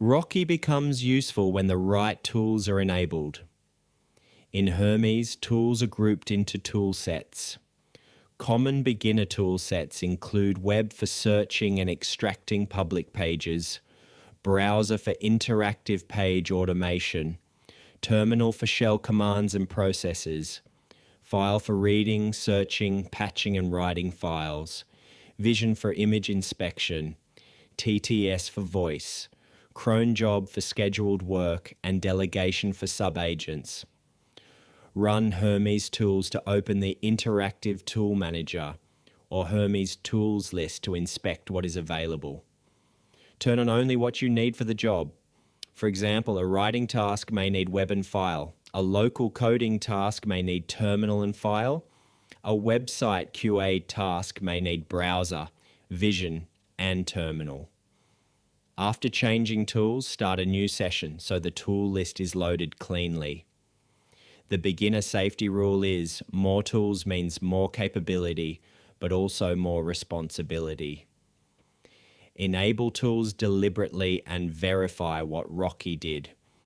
Rocky becomes useful when the right tools are enabled. In Hermes, tools are grouped into toolsets. Common beginner toolsets include web for searching and extracting public pages, browser for interactive page automation, terminal for shell commands and processes, file for reading, searching, patching and writing files, vision for image inspection, TTS for voice, cron job for scheduled work, and delegation for subagents. Run Hermes tools to open the interactive tool manager or Hermes tools list to inspect what is available. Turn on only what you need for the job. For example, a writing task may need web and file. A local coding task may need terminal and file. A website QA task may need browser, vision, and terminal. After changing tools, start a new session so the tool list is loaded cleanly. The beginner safety rule is more tools means more capability, but also more responsibility. Enable tools deliberately and verify what Rocky did.